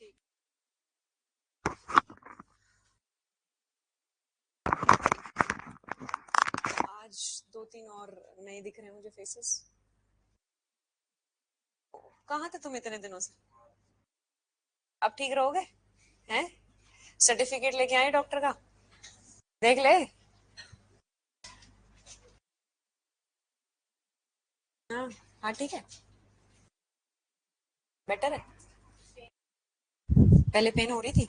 ठीक। आज 2-3 और नए दिख रहे हैं मुझे फेसेस। कहाँ थे तुम इतने दिनों से? अब ठीक रहोगे? हैं? सर्टिफिकेट लेके आए डॉक्टर का? देख ले। हाँ हाँ ठीक है। बेटर है। पहले पेन हो रही थी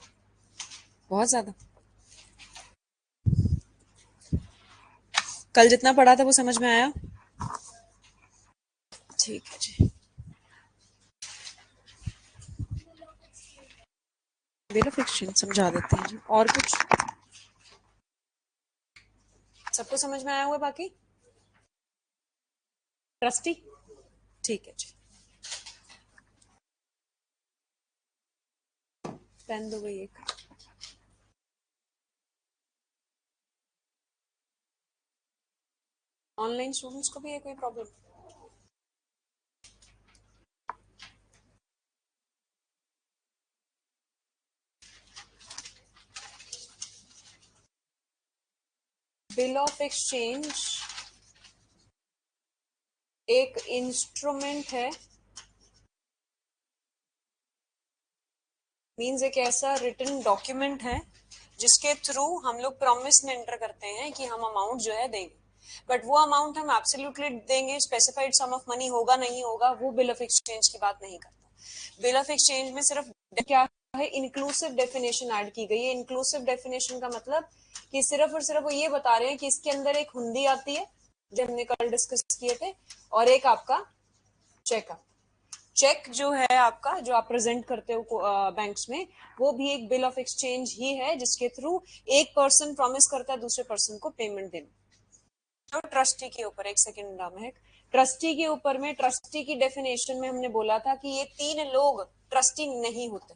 बहुत ज्यादा। कल जितना पढ़ा था वो समझ में आया? ठीक है जी। बिल ऑफ एक्सचेंज समझा देते हैं जी। और कुछ सबको समझ में आया हुआ? बाकी ट्रस्टी ठीक है जी। पेन दो भाई एक। ऑनलाइन स्टूडेंट्स को भी है कोई प्रॉब्लम? बिल ऑफ एक्सचेंज एक इंस्ट्रूमेंट है, मीन्स एक ऐसा रिटन डॉक्यूमेंट है जिसके थ्रू हम लोग प्रॉमिस में एंटर करते हैं कि हम अमाउंट जो है देंगे, बट वो अमाउंट हम एब्सोल्युटली देंगे, स्पेसिफाइड सम ऑफ मनी होगा नहीं होगा, वो बिल ऑफ एक्सचेंज की बात नहीं करता। बिल ऑफ एक्सचेंज में सिर्फ क्या है, इंक्लूसिव डेफिनेशन ऐड की गई है। इंक्लूसिव डेफिनेशन का मतलब कि सिर्फ और सिर्फ वो ये बता रहे हैं कि इसके अंदर एक हुंडी आती है जो हमने कल डिस्कस किए थे, और एक आपका चेक। चेक जो है आपका, जो आप प्रेजेंट करते हो बैंक्स में, वो भी एक बिल ऑफ एक्सचेंज ही है जिसके थ्रू एक पर्सन प्रॉमिस करता है दूसरे पर्सन को पेमेंट देना। तो ट्रस्टी के ऊपर एक सेकंड नाम है, ट्रस्टी के ऊपर में ट्रस्टी की डेफिनेशन में हमने बोला था कि ये 3 लोग ट्रस्टी नहीं होते,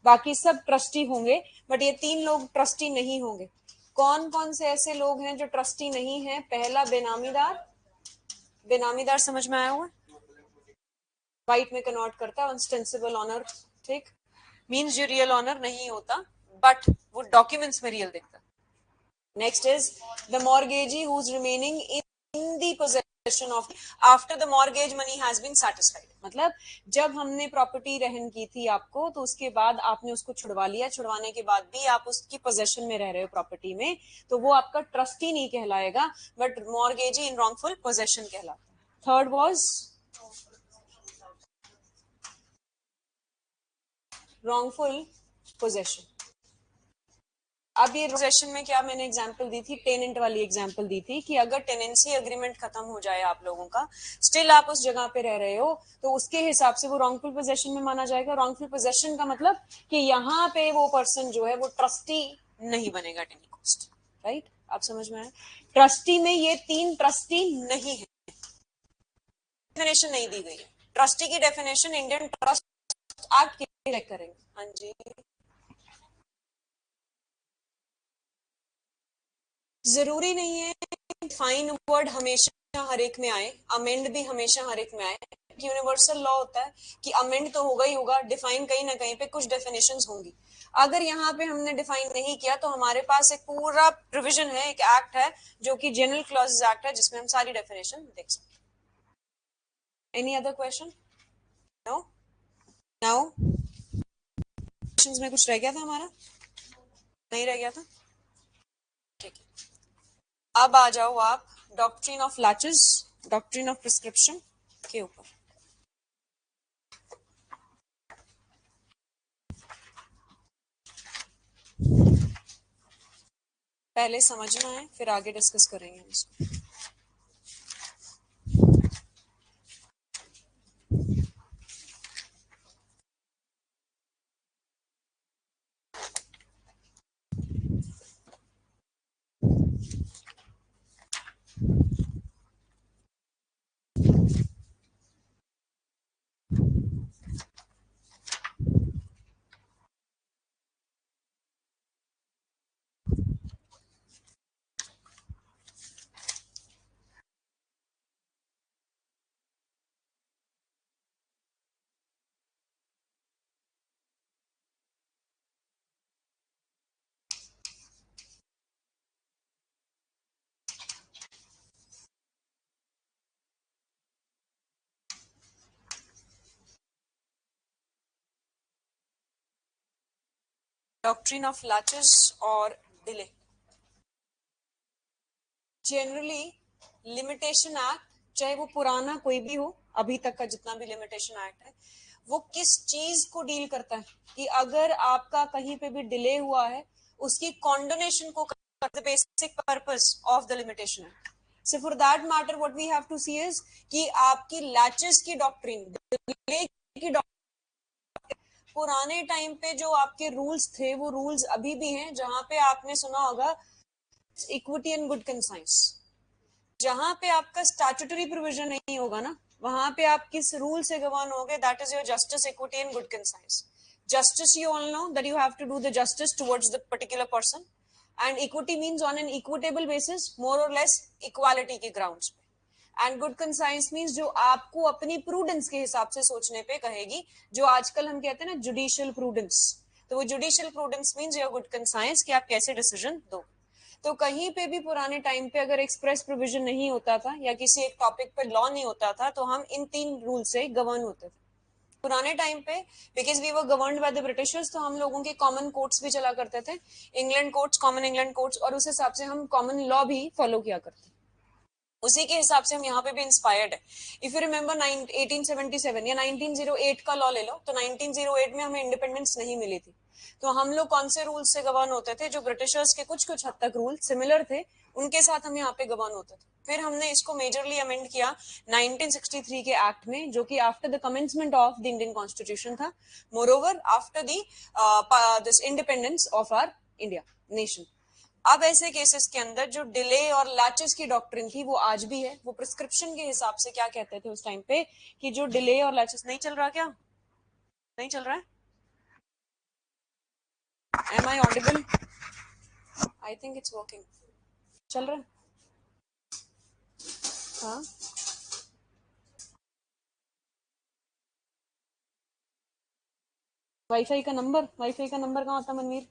बाकी सब ट्रस्टी होंगे, बट ये 3 लोग ट्रस्टी नहीं होंगे। कौन कौन से ऐसे लोग हैं जो ट्रस्टी नहीं है? पहला बेनामीदार। बेनामीदार समझ में आया हुआ? वाइट में कन्वर्ट करता है ऑनस्टेंसिबल ऑनर। ठीक, मींस जो रियल ऑनर नहीं होता, बट वो डॉक्यूमेंट्स में रियल दिखता है। Next is the mortgagee who is remaining in the possession of after the mortgage money has been satisfied. मतलब जब हमने प्रॉपर्टी रहन की थी आपको, तो उसके बाद आपने उसको छुड़वा लिया, छुड़वाने के बाद भी आप उसकी पोजेशन में रह रहे हो प्रॉपर्टी में, तो वो आपका ट्रस्टी नहीं कहलाएगा, but mortgagee in wrongful possession कहलाता है। Third was wrongful possession। अब ये पोजेशन में क्या मैंने एग्जांपल दी थी? टेनेंट वाली एग्जांपल दी थी कि अगर टेनेंसी एग्रीमेंट खत्म हो जाए आप लोगों का, स्टिल आप उस जगह पे रह रहे हो, तो उसके हिसाब से वो रॉन्गफुल पोजेशन में माना जाएगा। रॉन्गफुल पोजेशन का मतलब कि यहाँ पे वो पर्सन जो है वो ट्रस्टी नहीं बनेगा एट एनी कॉस्ट। राइट, आप समझ में आए? ट्रस्टी में ये 3 ट्रस्टी नहीं है, डेफिनेशन नहीं दी गई है। ट्रस्टी की डेफिनेशन इंडियन ट्रस्ट एक्ट की करेंगे। हाँ जी, जरूरी नहीं है डिफाइन वर्ड हमेशा हर एक में आए, अमेंड भी हमेशा हर एक में आए। यूनिवर्सल लॉ होता है कि अमेंड तो होगा ही होगा, डिफाइन कहीं ना कहीं पे कुछ डेफिनेशंस होंगी। अगर यहाँ पे हमने डिफाइन नहीं किया तो हमारे पास एक पूरा प्रोविजन है, एक एक्ट है जो कि जनरल क्लॉजेस एक्ट है, जिसमें हम सारी डेफिनेशन देख सकते हैं। Any other question? No? Now questions में कुछ रह गया था हमारा? नहीं रह गया था? ठीक है, अब आ जाओ आप doctrine of latches, doctrine of prescription के ऊपर। पहले समझना है, फिर आगे डिस्कस करेंगे इसको। डॉक्ट्रिन ऑफ लैचेस और डिले। जनरली लिमिटेशन एक्ट, चाहे वो पुराना कोई भी हो, अभी तक का जितना भी लिमिटेशन एक्ट है, वो किस चीज को डील करता है कि अगर आपका कहीं पे भी डिले हुआ है, उसकी कॉन्डोनेशन को, the basic purpose of the limitation act. So for that matter what we have to see is कि आपकी लैचेस की डॉक्ट्रिन, डिले की पुराने टाइम पे जो आपके रूल्स थे वो रूल्स अभी भी हैं, जहां पे आपने सुना होगा इक्विटी एंड गुड कंसाइंस। जहां पे आपका स्टैट्यूटरी प्रोविजन नहीं होगा ना, वहां पे आप किस रूल से गवर्न होगे, that is your justice, equity and good conscience. Justice, you all know that you have to do the justice towards the particular person, and equity means on an equitable basis, more or less equality के grounds पे। And good conscience means जो आपको अपनी prudence के हिसाब से सोचने पे कहेगी, जो आजकल हम कहते हैं ना जुडिशियल प्रूडेंस, तो वो judicial prudence means your good conscience कि आप कैसे डिसीजन दो। तो कहीं पे भी पुराने टाइम पे अगर एक्सप्रेस प्रोविजन नहीं होता था या किसी एक टॉपिक पे लॉ नहीं होता था, तो हम इन 3 रूल से गवर्न होते थे पुराने टाइम पे। Because we were governed by the Britishers, तो हम लोगों के कॉमन कोर्ट्स भी चला करते थे, England courts, common England courts, और उस हिसाब से हम कॉमन लॉ भी फॉलो किया करते, उसी के हिसाब से हम यहाँ पे भी इंस्पायर्ड है। इफ यू रिमेंबर 1877 या 1908 का लॉ ले लो, तो 1908 में हमें इंडिपेंडेंस नहीं मिली थी, तो हम लोग कौन से रूल से गवर्न होते थे, जो ब्रिटिशर्स के कुछ कुछ हद तक रूल सिमिलर थे, उनके साथ हम यहाँ पे गवर्न होते थे। फिर हमने इसको मेजरली अमेंड किया 1963 के एक्ट में, जो कि after the commencement of the Indian constitution था, moreover after this independence of our India nation. अब ऐसे केसेस के अंदर जो डिले और लैचेस की डॉक्ट्रिन थी वो आज भी है। वो प्रिस्क्रिप्शन के हिसाब से क्या कहते थे उस टाइम पे कि जो डिले और लैचेस, नहीं चल रहा, क्या नहीं चल रहा है? Am I audible? I think it's working. चल रहा है? हाँ, वाईफाई का नंबर कहाँ होता मनवीर?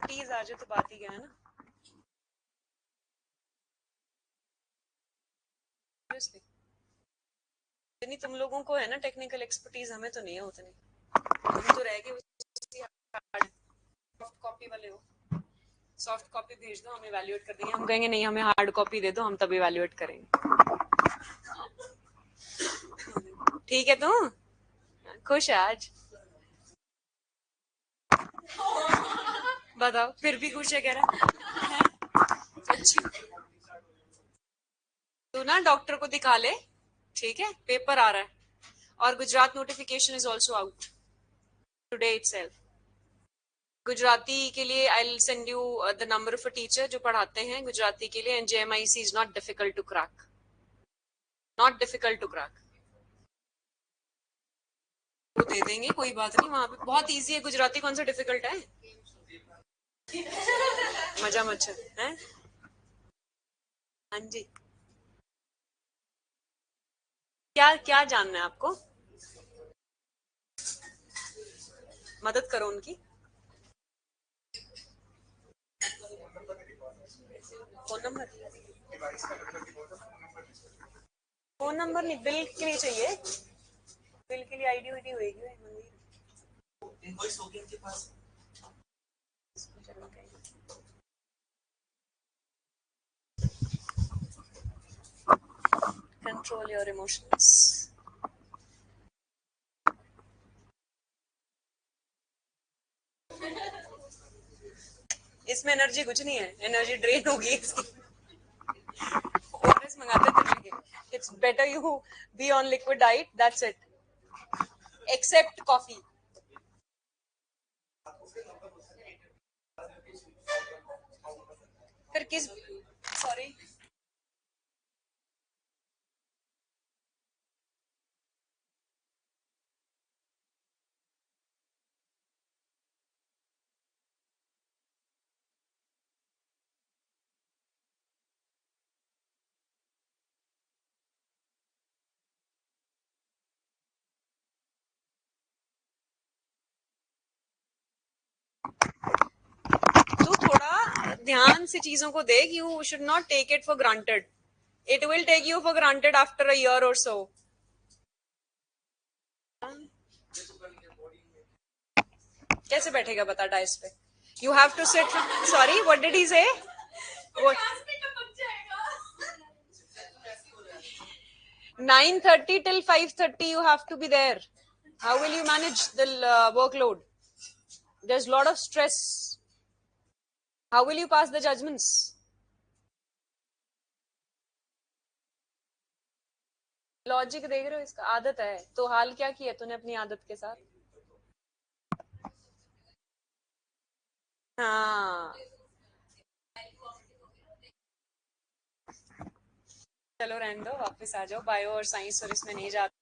प्लीज आ जाए तो बात ही क्या है ना। नहीं, तुम लोगों को है ना टेक्निकल एक्सपर्टीज, हमें तो नहीं है उतनी। हम तो रह गए सॉफ्ट कॉपी वाले हो। सॉफ्ट कॉपी भेज दो, हम इवैल्यूएट कर देंगे। हम कहेंगे नहीं, हमें हार्ड कॉपी दे दो, हम तब इवैल्यूएट करेंगे। ठीक है, तू खुश है आज? बताओ, फिर भी खुश है कह रहा है? अच्छा, तू ना डॉक्टर को दिखा ले, ठीक है? पेपर आ रहा है, और Gujarat notification is also out today itself. Gujarati के लिए I will send you the number of a teacher जो पढ़ाते हैं गुजराती के लिए, and JMIC is not difficult to crack, not difficult to crack. वो दे देंगे, कोई बात नहीं, वहां पे बहुत इजी है गुजराती, कौन सा डिफिकल्ट है? मजा मच्छर है। हाँ जी, क्या क्या जानना है आपको? मदद करो उनकी। Phone number? फोन नंबर नहीं, बिल के लिए चाहिए। बिल के लिए आईडी वाईडी होगी मंदिर। इनवॉइस होगी उनके पास। Control your emotions. इसमें एनर्जी कुछ नहीं है, एनर्जी ड्रेन होगी इसकी। ओआरएस मंगाते थे, it's better you be on liquid diet, that's it, except coffee. फिर किस, सॉरी, ध्यान से चीजों को देख, you should not take it for granted, it will take you for granted after a year और सो. कैसे बैठेगा बता डाइस पे? You have to sit. Sorry, what did he say? 9:30 till 5:30 you have to be there. How will you manage the workload? There's a lot of stress. How will you pass the judgments? Logic देख रहे हो इसका? आदत है तो हाल क्या किया तूने अपनी आदत के साथ? हाँ, चलो रहने दो, वापस आ जाओ. बायो और साइंस और इसमें नहीं जाते.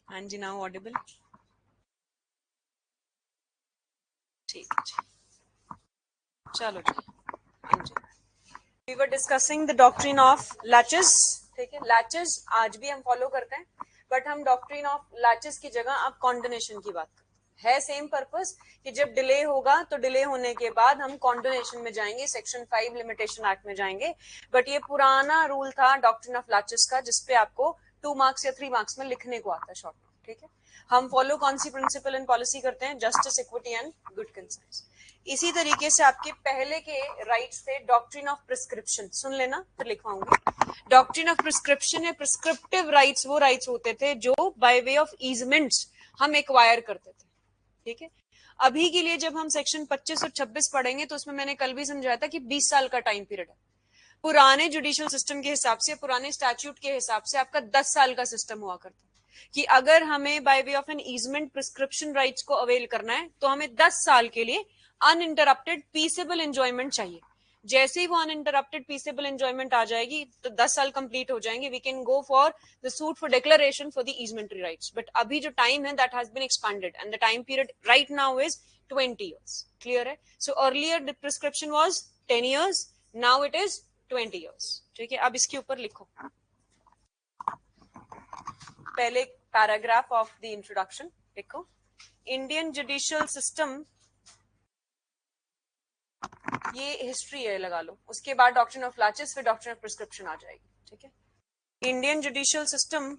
हाँ जी, नाउ ऑडिबल. ठीक है जी, चलो जी. हाँ जी, we were discussing the doctrine of laches. ठीक है, लैचेस आज भी हम फॉलो करते हैं, बट हम डॉक्ट्रिन ऑफ लैचेस की जगह अब कॉन्डोनेशन की बात करते हैं. है सेम पर्पस कि जब डिले होगा तो डिले होने के बाद हम कॉन्डोनेशन में जाएंगे, सेक्शन 5 लिमिटेशन एक्ट में जाएंगे. बट ये पुराना रूल था डॉक्ट्रिन ऑफ लैचेस का, जिसपे आपको 2 मार्क्स या 3 मार्क्स में लिखने को आता है शॉर्ट नोट. ठीक है, हम फॉलो कौन सी प्रिंसिपल एंड पॉलिसी करते हैं? Justice, equity and good conscience. इसी तरीके से आपके पहले के राइट्स थे डॉक्ट्रिन ऑफ प्रिस्क्रिप्शन. सुन लेना, फिर लिखवाऊंगी. डॉक्ट्रिन ऑफ प्रिस्क्रिप्शन या प्रिस्क्रिप्टिव राइट्स वो राइट्स होते थे जो बाय वे ऑफ ईजमेंट्स हम एक्वायर करते थे. ठीक है, अभी के लिए जब हम सेक्शन 25 और 26 पढ़ेंगे तो उसमें मैंने कल भी समझाया था कि 20 साल का टाइम पीरियड है. पुराने जुडिशियल सिस्टम के हिसाब से, पुराने स्टैट्यूट के हिसाब से आपका 10 साल का सिस्टम हुआ करता कि अगर हमें by way of an easement prescription rights को अवेल करना है तो हमें 10 साल के लिए अनइंटरप्टेड पीसेबल एंजॉयमेंट चाहिए. जैसे ही वो अनइंटरप्टेड पीसेबल एंजॉयमेंट आ जाएगी तो 10 साल कंप्लीट हो जाएंगे. We can go for the suit for declaration for the easementary rights. But अभी जो टाइम है that has been expended and the time period right now is 20 years. Clear है? So earlier the prescription was 10 years, now it is 20 years. ठीक है, अब इसके ऊपर लिखो पहले पैराग्राफ ऑफ द इंट्रोडक्शन. लिखो इंडियन जुडिशियल सिस्टम, ये हिस्ट्री है लगा लो. उसके बाद डॉक्ट्रिन ऑफ लैचेस, फिर डॉक्ट्रिन ऑफ प्रिस्क्रिप्शन आ जाएगी. ठीक है, Indian judicial system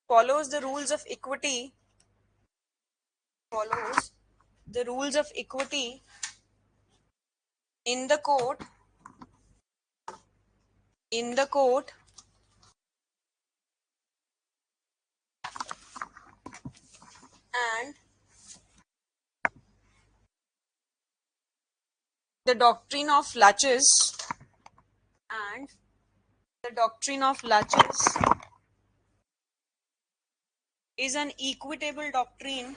follows the rules of equity, follows the rules of equity in the court in the court and the doctrine of laches and the doctrine of laches is an equitable doctrine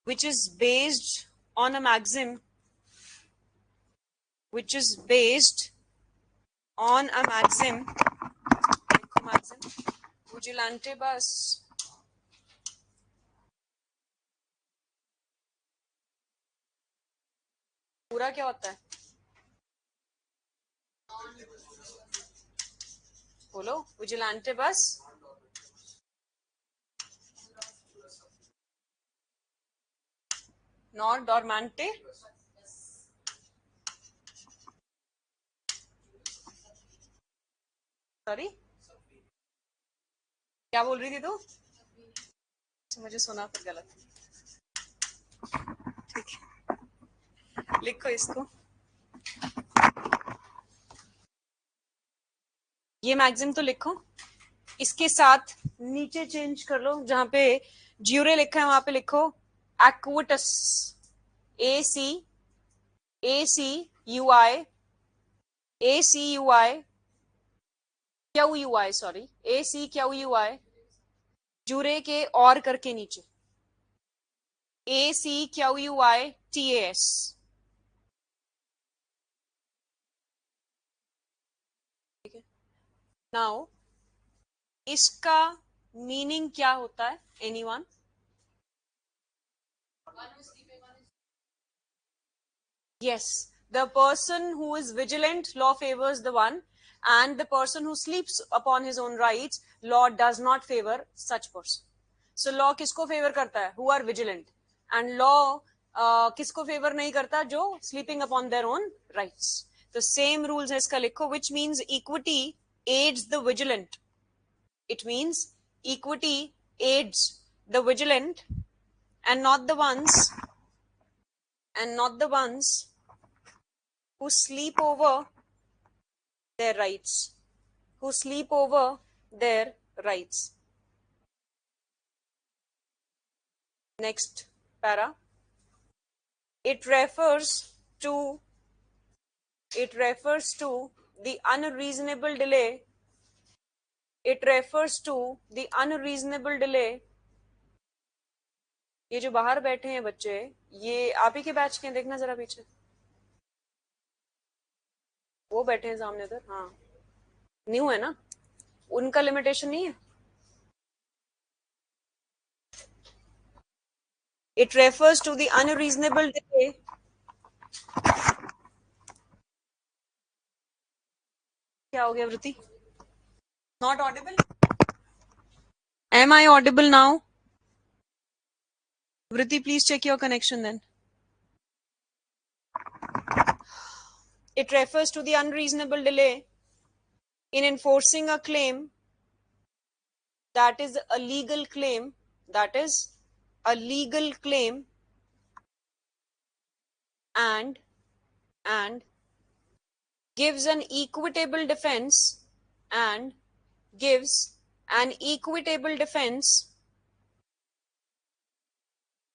which is based on a maxim vigilantibus पूरा क्या होता है बोलो vigilantibus not डॉर्मेंटे sorry क्या बोल रही थी तू मुझे सुना फिर गलत ठीक है लिखो इसको ये मैक्सिम तो लिखो इसके साथ नीचे चेंज कर लो जहां पे ज्यूरे लिखा है वहां पे लिखो एक्विटस ACUI सॉरी ACQUI जुरे के और करके नीचे ACQUITAS ठीक है नाउ इसका मीनिंग क्या होता है anyone Yes, the person who is vigilant, law favors the one, and the person who sleeps upon his own rights, law does not favor such person. So law किसको favor करता है? Who are vigilant, and law किसको favor नहीं करता? जो sleeping upon their own rights. The same rules है इसका लिखो, which means equity aids the vigilant. It means equity aids the vigilant, and not the ones who sleep over their rights. Next para. It refers to the unreasonable delay. ये जो बाहर बैठे हैं बच्चे ये आप ही के बैच के देखना जरा पीछे वो बैठे हैं सामने उधर हाँ न्यू है ना उनका लिमिटेशन नहीं है It refers to the unreasonable delay क्या हो गया वृत्ति Not audible? Am I audible now? Vritti, please check your connection then. It refers to the unreasonable delay in enforcing a claim that is a legal claim, and gives an equitable defense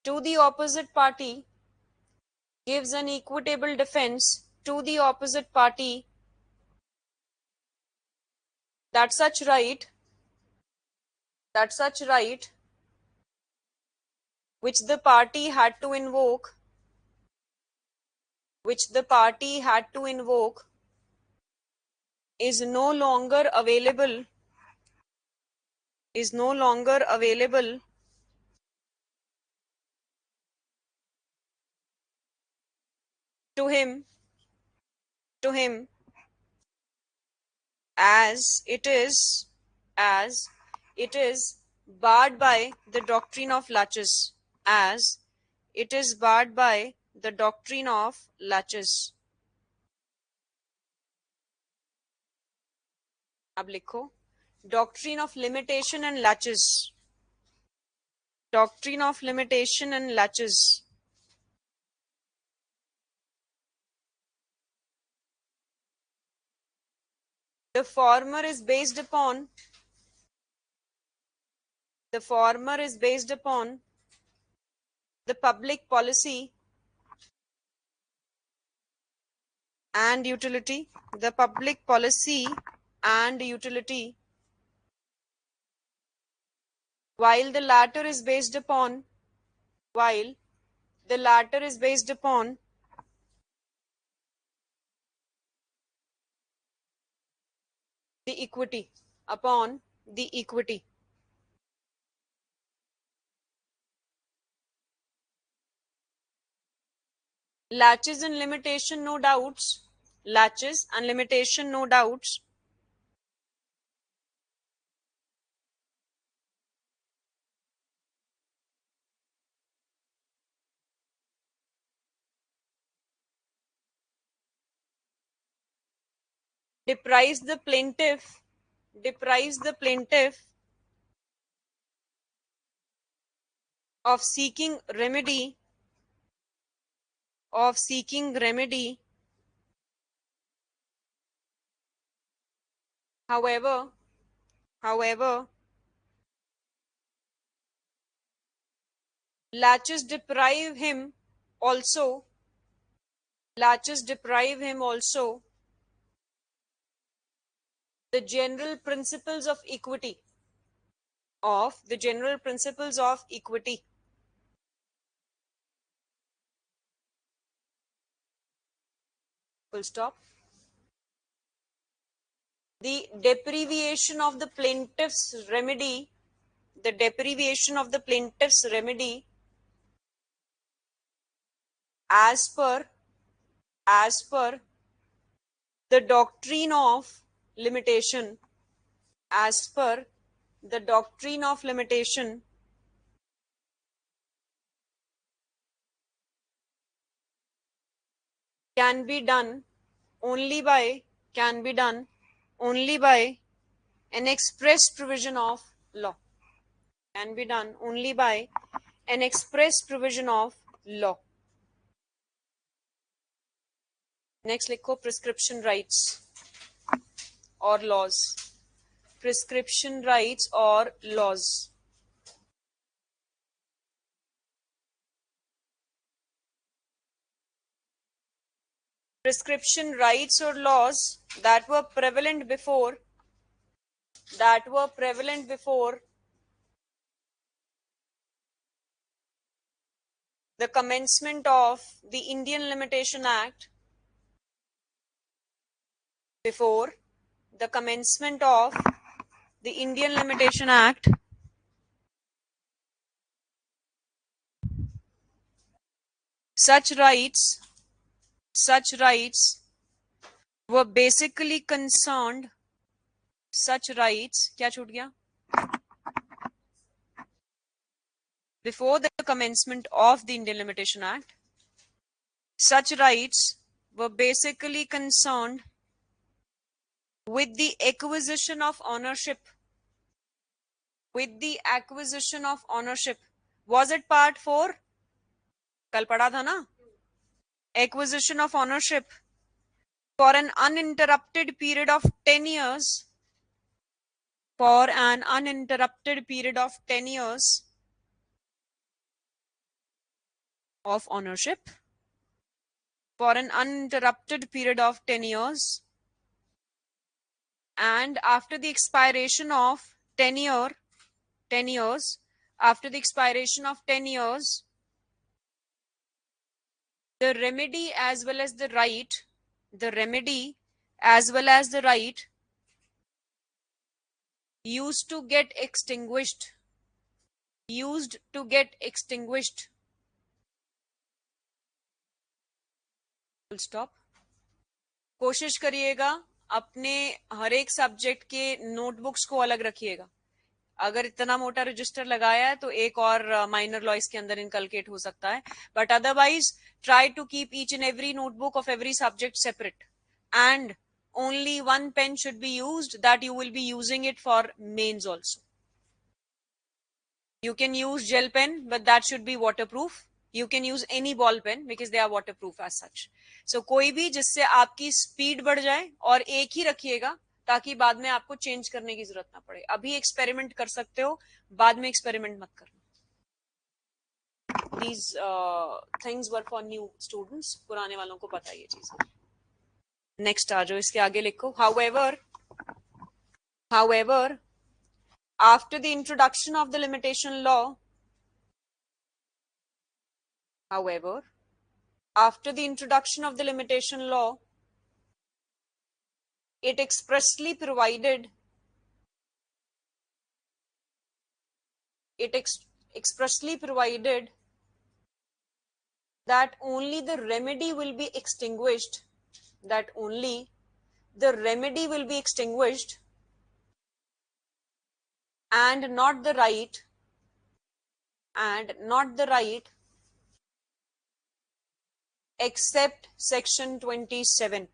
to the opposite party that such right which the party had to invoke is no longer available to him as it is barred by the doctrine of laches अब लिखो doctrine of limitation and laches The former is based upon the public policy and utility, while the latter is based upon the equity, Latches and limitation, no doubts. Deprives the plaintiff of seeking remedy however latches deprive him also the general principles of equity full stop. The deprivation of the plaintiff's remedy as per the doctrine of limitation can be done only by an express provision of law. Next लिखो prescription rights or laws. Prescription rights or laws. Prescription rights or laws that were prevalent before the commencement of the Indian Limitation Act, such rights were basically concerned क्या छूट गया? Before the commencement of the Indian Limitation Act, such rights were basically concerned with the acquisition of ownership. Was it part 4? कल पढ़ा था ना? Acquisition of ownership for an uninterrupted period of 10 years. Of ownership for an uninterrupted period of 10 years, and after the expiration of 10 years, the remedy as well as the right used to get extinguished. Full stop. कोशिश करिएगा अपने हर एक subject के notebooks को अलग रखिएगा. अगर इतना मोटा रजिस्टर लगाया है तो एक और माइनर लॉ इसके अंदर इनकलकेट हो सकता है, but otherwise try to keep each and every notebook of every subject separate, and only one pen should be used, that you will be using it for mains also. You can use gel pen, but that should be waterproof. You can use any ball pen because they are waterproof as such. So कोई भी जिससे आपकी speed बढ़ जाए, और एक ही रखिएगा ताकि बाद में आपको चेंज करने की जरूरत ना पड़े। अभी एक्सपेरिमेंट कर सकते हो, बाद में एक्सपेरिमेंट मत करना। These things were for new students, पुराने वालों को पता है ये चीज। नेक्स्ट आ जाओ, इसके आगे लिखो however after the introduction of the limitation law, however after the introduction of the limitation law, it expressly provided that only the remedy will be extinguished, and not the right, except section 27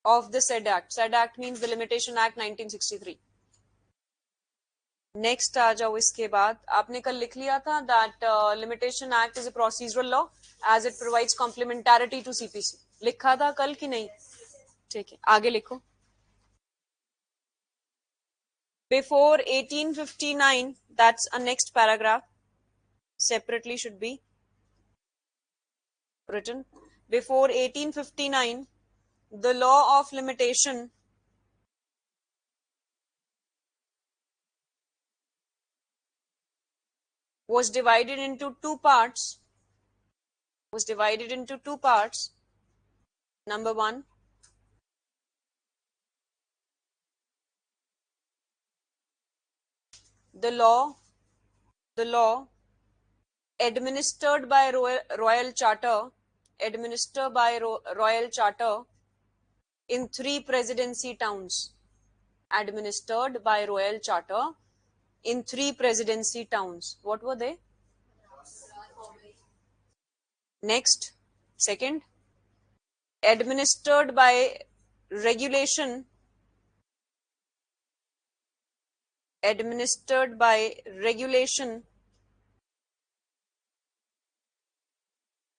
of the said act. Said act means the Limitation Act 1963. Next आ जाओ। इसके बाद आपने कल लिख लिया था that limitation act is a procedural law as it provides complementarity to CPC. लिखा था कल कि नहीं? ठीक है, आगे लिखो। Before 1859, that's a next paragraph, separately should be written. Before 1859, the law of limitation was divided into two parts. Number one, the law administered by royal charter in three presidency towns. Administered by royal charter in three presidency towns. What were they? Next, second, administered by regulation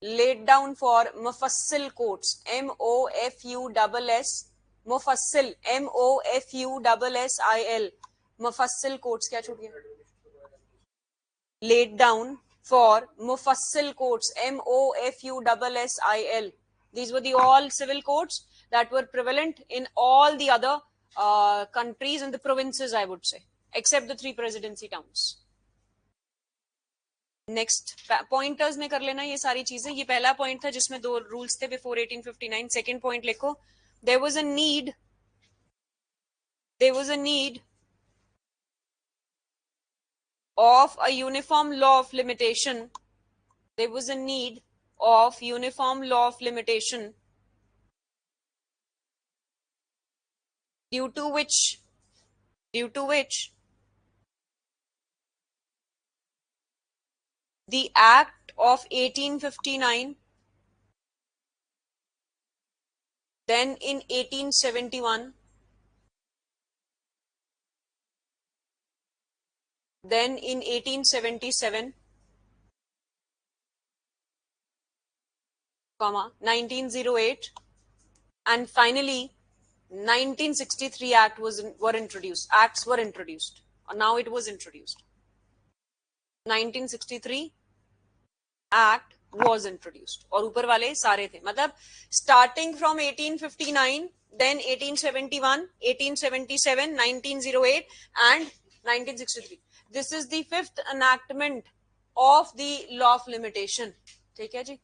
laid down for mufassil courts. MOFUSS mufassil MOFUSSIL mufassil courts. क्या छूट गया? Laid down for mufassil courts. MOFUSSIL. These were the all civil courts that were prevalent in all the other countries and the provinces, I would say, except the three presidency towns. Next pointers में कर लेना ये सारी चीजें। ये पहला point था जिसमें दो रूल्स थे बिफोर 1859। सेकंड पॉइंट लिखो, there was a need of a uniform law of limitation. There was a need of uniform law of limitation due to which the Act of 1859, then in 1871, then in 1877, 1908, and finally 1963 Acts were introduced. Now it was introduced. 1963 Act was introduced. और ऊपर वाले सारे थे, मतलब starting from 1859, then 1871, 1877, 1908 and 1963. This is the fifth enactment of the law of limitation. ठीक है जी।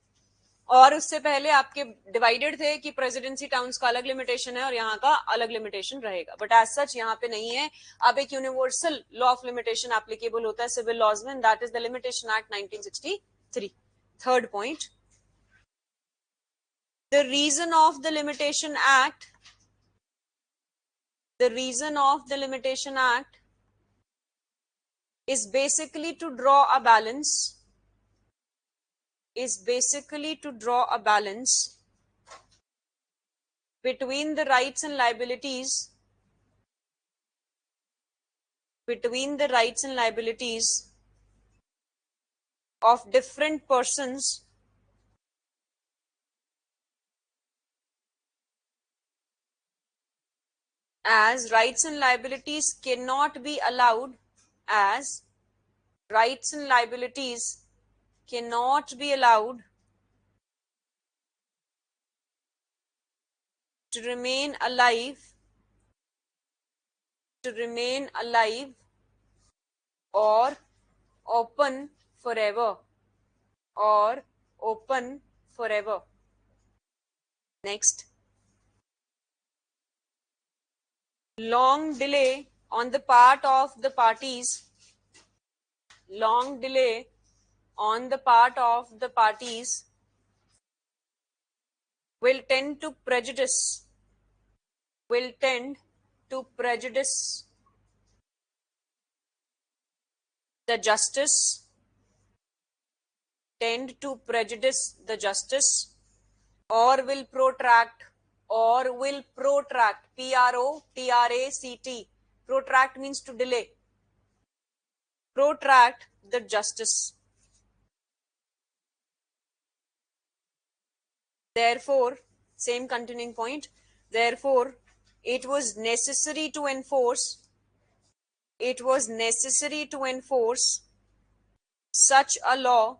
और उससे पहले आपके डिवाइडेड थे कि प्रेसिडेंसी टाउन्स का अलग लिमिटेशन है और यहाँ का अलग लिमिटेशन रहेगा, बट एज सच यहाँ पे नहीं है। अब एक universal law of limitation applicable होता है सिविल लॉज में, that is the limitation act 1963। Third point, the reason of the limitation act is basically to draw a balance between the rights and liabilities of different persons as rights and liabilities cannot be allowed as rights and liabilities cannot be allowed to remain alive or open forever or open forever. Next, long delay on the part of the parties long delay on the part of the parties will tend to prejudice the justice or will protract protract means to delay, protract the justice. Therefore, same continuing point, therefore it was necessary to enforce such a law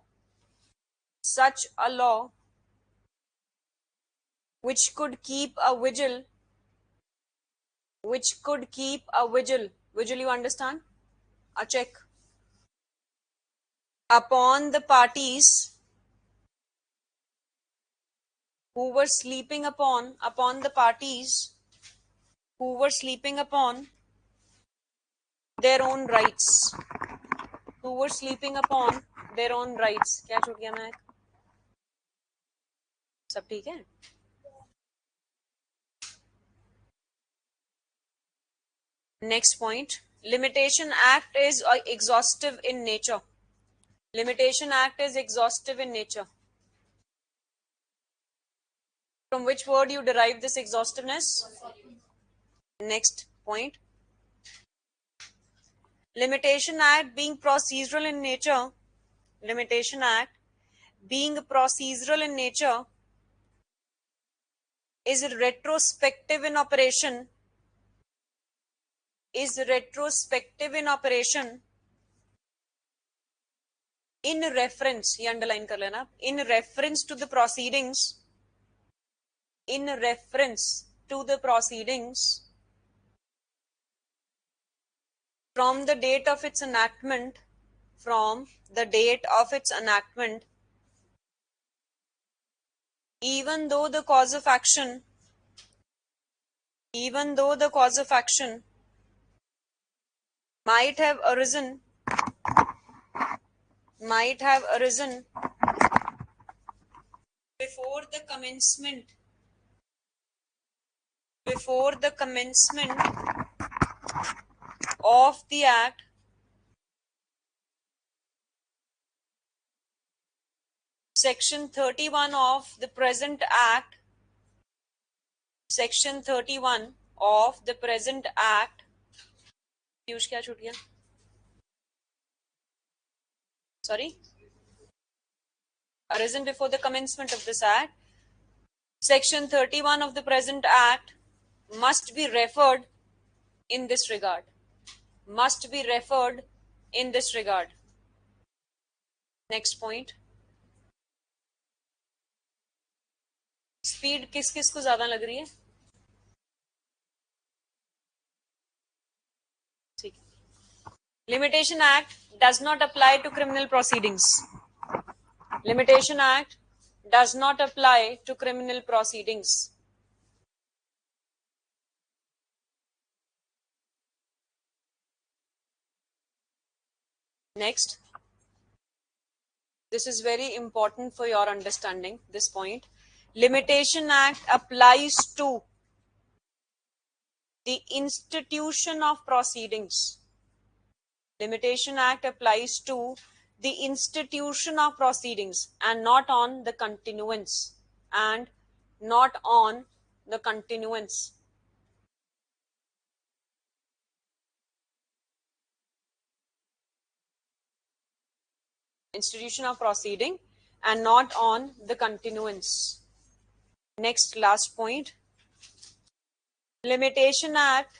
which could keep a vigil, vigil you understand, a check, upon the parties who were sleeping upon the parties who were sleeping upon their own rights, क्या छूट गया मैं, सब ठीक है. Next point, Limitation Act is exhaustive in nature. Limitation Act is exhaustive in nature. From which word you derive this exhaustiveness? Next point, Limitation Act being procedural in nature, is retrospective in operation, in reference, ये underline कर लेना, in reference to the proceedings from the date of its enactment, even though the cause of action might have arisen before the commencement of the act, Section 31 of the present act, Piyush क्या छूट गया, sorry, arisen before the commencement of this act, Section 31 of the present act must be referred in this regard. Next point, speed किस किस को ज्यादा लग रही है, ठीक है. Limitation Act does not apply to criminal proceedings. Next, this is very important for your understanding, this point. Limitation Act applies to the institution of proceedings. Limitation Act applies to the institution of proceedings and not on the continuance. institution of proceeding and not on the continuance. Next, last point. Limitation Act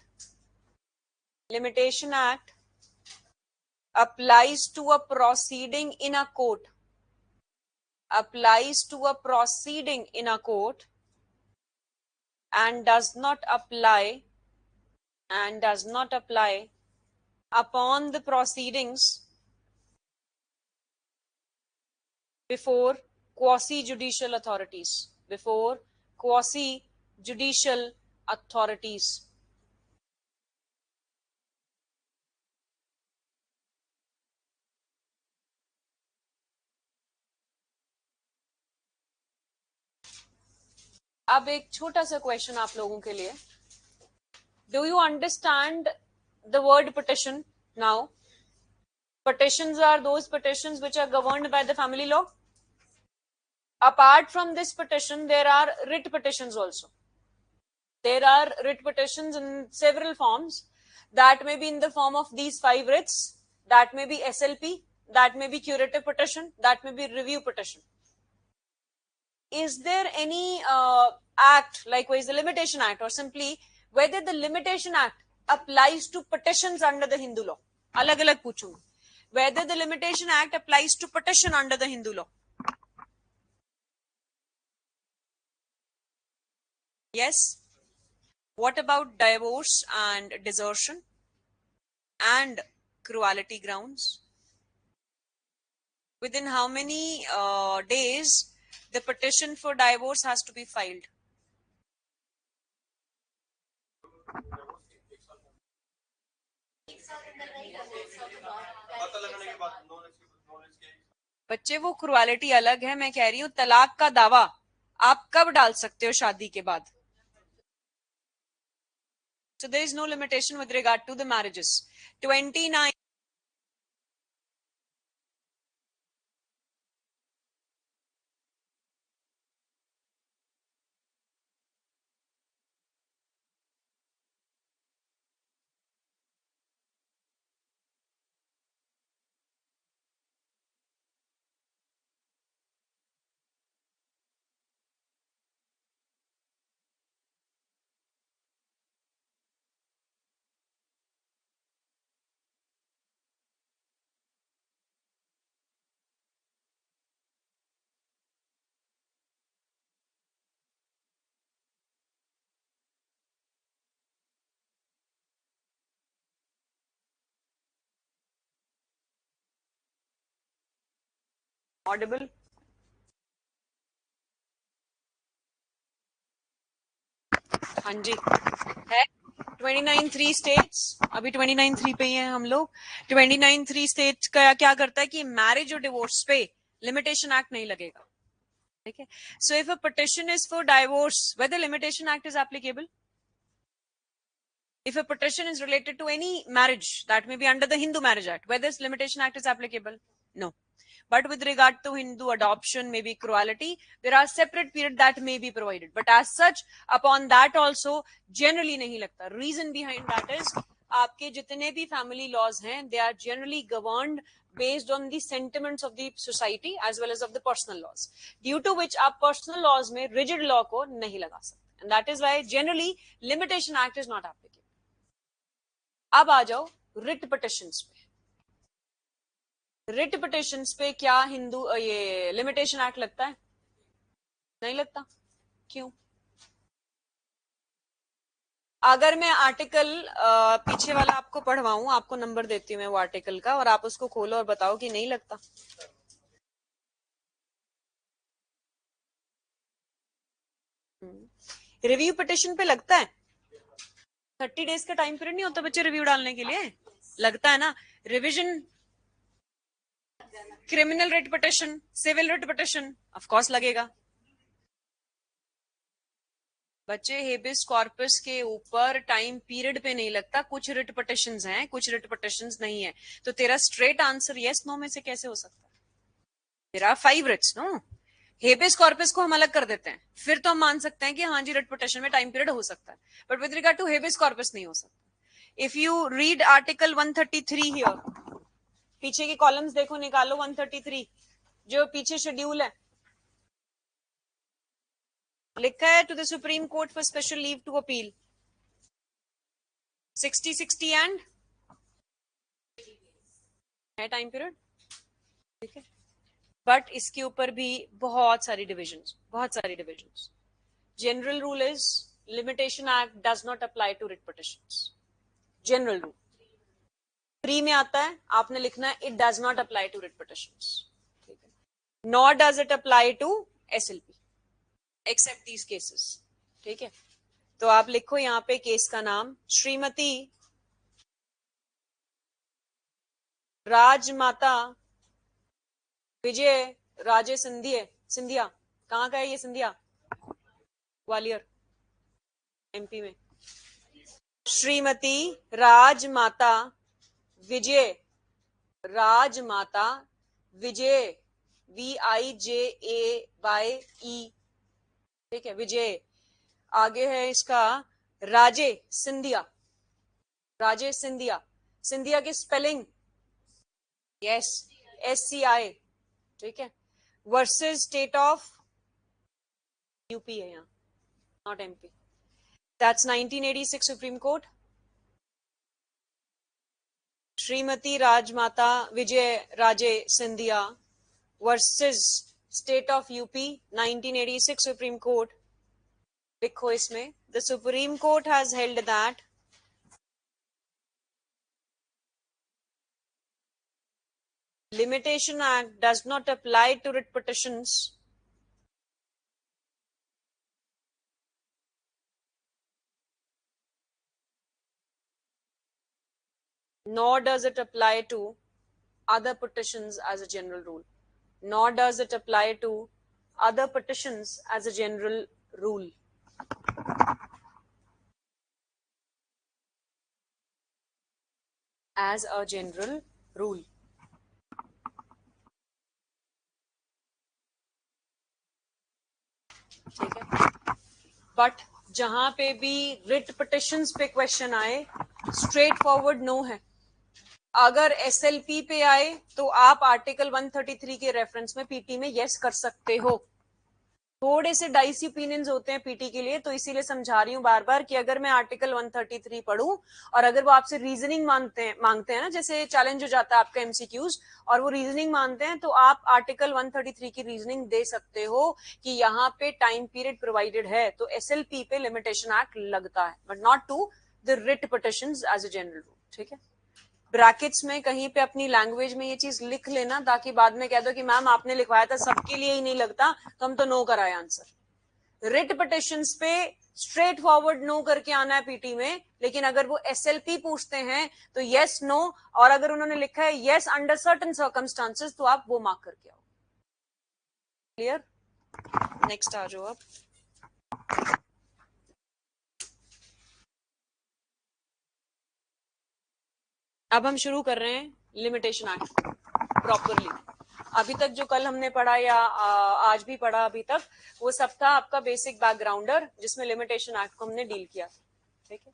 applies to a proceeding in a court. Applies to a proceeding in a court and does not apply upon the proceedings before quasi-judicial authorities. Before quasi-judicial authorities. अब एक छोटा सा question आप लोगों के लिए. Do you understand the word petition now? Petitions are those petitions which are governed by the family law. Apart from this petition, there are writ petitions also. There are writ petitions in several forms. That may be in the form of these 5 writs. That may be SLP. That may be curative petition. That may be review petition. Is there any act, likewise the Limitation Act, or simply whether the Limitation Act applies to petitions under the Hindu law? अलग-अलग पूछूंगा. Whether the Limitation Act applies to petition under the Hindu law? Yes. What about divorce and desertion and cruelty grounds? Within how many days the petition for divorce has to be filed? बच्चे वो cruelty अलग है. मैं कह रही हूँ तलाक का दावा आप कब डाल सकते हो शादी के बाद? So there is no limitation with regard to the marriages. 29. Audible? हाँ जी है. 29(3) स्टेट्स. अभी 29(3) पे ही हैं हम लोग. 29(3) स्टेट्स का क्या करता है कि मैरिज और डिवोर्स पे लिमिटेशन एक्ट नहीं लगेगा. ठीक है. So if a petition is for divorce, whether limitation act is applicable? If a petition is related to any marriage, that may be under the Hindu Marriage Act, whether this limitation act is applicable? No. But with regard to Hindu adoption, maybe cruelty, there are separate period that may be provided. But as such, upon that also, generally नहीं लगता. Reason behind that is, आपके जितने भी family laws हैं, they are generally governed based on the sentiments of the society as well as of the personal laws. Due to which आप personal laws में rigid law को नहीं लगा सकते. And that is why generally limitation act is not applicable. अब आ जाओ writ petitions पे. Writ petitions पे क्या हिंदू ये लिमिटेशन एक्ट लगता है? नहीं लगता. क्यों? अगर मैं आर्टिकल पीछे वाला आपको पढ़वाऊं, आपको नंबर देती हूं मैं वो आर्टिकल का, और आप उसको खोलो और बताओ कि नहीं लगता. रिव्यू पिटिशन पे लगता है. 30 डेज का टाइम पीरियड नहीं होता बच्चे रिव्यू डालने के लिए? लगता है ना. Revision, criminal writ petition, civil writ petition, of course लगेगा. बच्चे हेबिस कॉर्पस के ऊपर टाइम पीरियड पे नहीं लगता. कुछ रिट पिटिशंस हैं, कुछ रिट पिटिशंस नहीं है. तो तेरा स्ट्रेट आंसर यस नो में से कैसे हो सकता है? तेरा 5 रिट्स नो. हेबिस कॉर्पस को हम अलग कर देते हैं, फिर तो हम मान सकते हैं कि हाँ जी रिट पिटिशन में टाइम पीरियड हो सकता है. But with regard to habeas corpus नहीं हो सकता. If you read article 133 here, पीछे के कॉलम्स देखो, निकालो 133 जो पीछे शेड्यूल है, लिखा है to the Supreme Court for special leave to appeal 60 and है टाइम पीरियड, ठीक है। बट इसके ऊपर भी बहुत सारी divisions. General rule is limitation act does not apply to writ petitions. General rule प्री में आता है, आपने लिखना है it does not apply to writ petitions, ठीक है। Nor does it apply to SLP except these cases, ठीक है। तो आप लिखो यहाँ पे केस का नाम श्रीमती राजमाता विजय राजे सिंधिया। कहाँ का है ये सिंधिया? ग्वालियर एमपी में। श्रीमती राजमाता विजय VIJAYE, ठीक है, विजय। आगे है इसका राजे सिंधिया की स्पेलिंग यस SCI, ठीक है। वर्सेस स्टेट ऑफ यूपी है यहाँ, not MP। That's 1986 supreme court. Shrimati Rajmata Vijay Raje Scindia versus state of UP 1986 supreme court. लिखो इसमें the Supreme court has held that Limitation Act does not apply to writ petitions nor does it apply to other petitions as a general rule. ठीक है। But जहां पे भी writ petitions पे question आए, straight forward no है। अगर SLP पे आए तो आप आर्टिकल 133 के रेफरेंस में पीटी में यस कर सकते हो। थोड़े से डाइसी ओपिनियंस होते हैं पीटी के लिए, तो इसीलिए समझा रही हूँ बार बार कि अगर मैं आर्टिकल 133 पढ़ूं और अगर वो आपसे रीजनिंग मांगते हैं ना, जैसे चैलेंज हो जाता है आपका MCQs और वो रीजनिंग मांगते हैं, तो आप आर्टिकल 133 की रीजनिंग दे सकते हो कि यहाँ पे टाइम पीरियड प्रोवाइडेड है, तो SLP पे लिमिटेशन एक्ट लगता है, but not to the writ petitions as a general rule, ठीक है। ब्रैकेट्स में कहीं पे अपनी लैंग्वेज में ये चीज लिख लेना, ताकि बाद में कह दो कि मैम आपने लिखवाया था सबके लिए ही नहीं लगता, तो हम तो नो कराए आंसर। रिट पिटिशंस पे स्ट्रेट फॉरवर्ड नो करके आना है पीटी में, लेकिन अगर वो SLP पूछते हैं तो यस नो, और अगर उन्होंने लिखा है यस अंडर सर्टेन सर्कमस्टांसेस तो आप वो मार्क करके आओ। क्लियर? नेक्स्ट आ जाओ आप। अब हम शुरू कर रहे हैं लिमिटेशन एक्ट प्रॉपरली। अभी तक जो कल हमने पढ़ा या आज भी पढ़ा अभी तक, वो सब था आपका बेसिक बैकग्राउंडर, जिसमें लिमिटेशन एक्ट को हमने डील किया, ठीक है।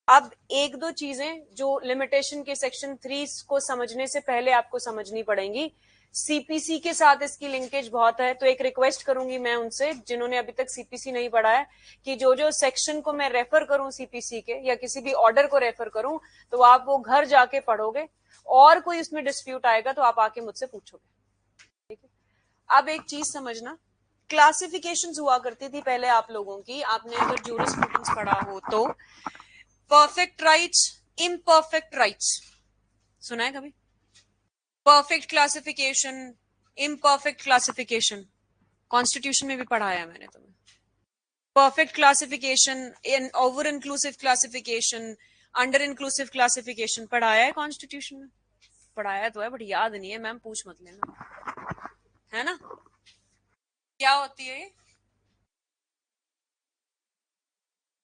अब एक दो चीजें जो लिमिटेशन के सेक्शन 3 को समझने से पहले आपको समझनी पड़ेंगी। CPC के साथ इसकी लिंकेज बहुत है, तो एक रिक्वेस्ट करूंगी मैं उनसे जिन्होंने अभी तक CPC नहीं पढ़ा है, कि जो जो सेक्शन को मैं रेफर करूं CPC के या किसी भी ऑर्डर को रेफर करूं, तो आप वो घर जाके पढ़ोगे, और कोई उसमें डिस्प्यूट आएगा तो आप आके मुझसे पूछोगे, ठीक है। अब एक चीज समझना, क्लासिफिकेशंस हुआ करती थी पहले आप लोगों की, आपने अगर ज्यूरिस्प्रूडेंस पढ़ा हो तो। परफेक्ट राइट्स, इम्परफेक्ट राइट्स सुना है कभी? Perfect classification, imperfect classification, constitution में भी पढ़ाया है मैंने तुम्हें। Perfect classification, over inclusive classification, under inclusive classification पढ़ाया है कॉन्स्टिट्यूशन में? पढ़ाया तो है, बट याद नहीं है मैम, पूछ मत लेना, है ना। क्या होती है ये?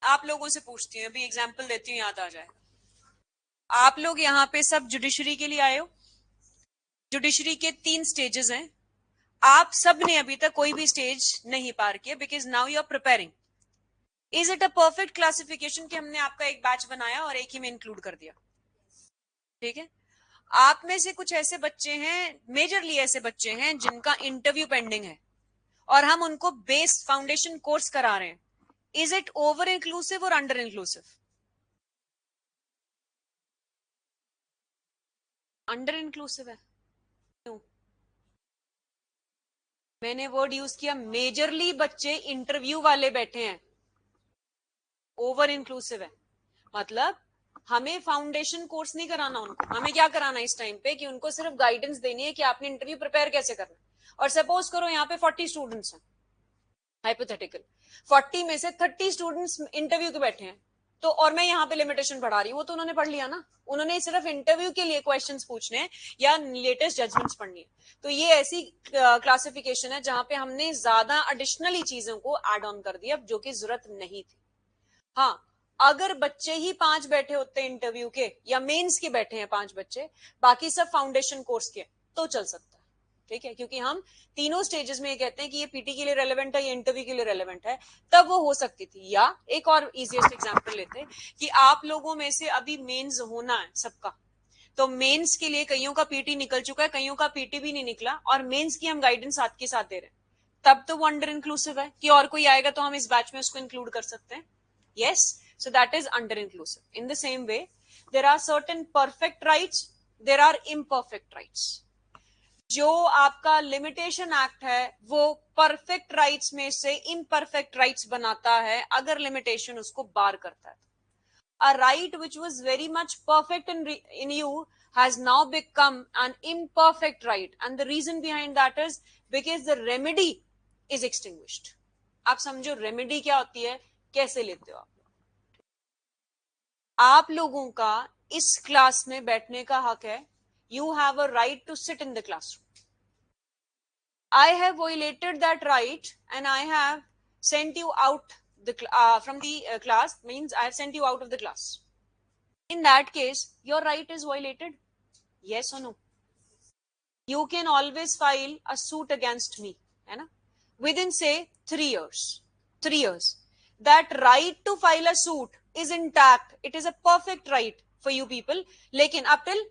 आप लोगों से पूछती हूँ, अभी एग्जाम्पल देती हूँ, याद आ जाएगा। आप लोग यहाँ पे सब जुडिशरी के लिए आए हो। जुडिशरी के 3 स्टेजेस हैं, आप सब ने अभी तक कोई भी स्टेज नहीं पार किया, because now you are preparing. Is it a perfect classification कि हमने आपका एक बैच बनाया और एक ही में इंक्लूड कर दिया? ठीक है। आप में से कुछ ऐसे बच्चे हैं, मेजरली ऐसे बच्चे हैं जिनका इंटरव्यू पेंडिंग है और हम उनको बेस फाउंडेशन कोर्स करा रहे हैं. इज इट ओवर इंक्लूसिव और अंडर इंक्लूसिव? अंडर इंक्लूसिव है. क्यों? मैंने वर्ड यूज किया, मेजरली बच्चे इंटरव्यू वाले बैठे हैं. ओवर इंक्लूसिव है मतलब हमें फाउंडेशन कोर्स नहीं कराना उनको. हमें क्या कराना है इस टाइम पे कि उनको सिर्फ गाइडेंस देनी है कि आपने इंटरव्यू प्रिपेयर कैसे करना है. और सपोज करो यहाँ पे 40 स्टूडेंट्स हैं, हाइपोथेटिकल. 40 में से 30 स्टूडेंट्स इंटरव्यू के बैठे हैं, तो और मैं यहाँ पे लिमिटेशन बढ़ा रही हूँ, वो तो उन्होंने पढ़ लिया ना. उन्होंने सिर्फ इंटरव्यू के लिए क्वेश्चंस पूछने हैं या लेटेस्ट जजमेंट्स पढ़नी है. तो ये ऐसी क्लासिफिकेशन है जहां पे हमने ज्यादा एडिशनली चीजों को एड ऑन कर दिया जो कि जरूरत नहीं थी. हाँ, अगर बच्चे ही 5 बैठे होते हैं इंटरव्यू के या मेंस के बैठे हैं 5 बच्चे, बाकी सब फाउंडेशन कोर्स के, तो चल सकता है. ठीक है, क्योंकि हम तीनों स्टेजेस में ये कहते हैं कि ये पीटी के लिए रेलेवेंट है, ये इंटरव्यू के लिए रेलेवेंट है, तब वो हो सकती थी. या एक और इजीएस्ट एग्जांपल लेते हैं कि आप लोगों में से अभी मेंस होना है सबका, तो मेंस के लिए कईयों का पीटी निकल चुका है, कईयों का पीटी भी नहीं निकला, और मेंस की हम गाइडेंस साथ के साथ दे रहे हैं. तब तो वो अंडर इंक्लूसिव है कि और कोई आएगा तो हम इस बैच में उसको इंक्लूड कर सकते हैं. Yes, so that is under inclusive. In the same way, there are certain perfect rights, there are imperfect rights. जो आपका लिमिटेशन एक्ट है वो परफेक्ट राइट्स में से इम्परफेक्ट राइट्स बनाता है अगर लिमिटेशन उसको बार करता है. A right which was very much perfect in you has now become an imperfect right, and the reason behind that is because the remedy is extinguished. आप समझो रेमेडी क्या होती है, कैसे लेते हो आप लोगों का इस क्लास में बैठने का हक है. You have a right to sit in the classroom. I have violated that right and I have sent you out from the class, means I have sent you out of the class. In that case, your right is violated. Yes or no? You can always file a suit against me, है ना? Within say 3 years. 3 years. That right to file a suit is intact. It is a perfect right for you people. लेकिन up till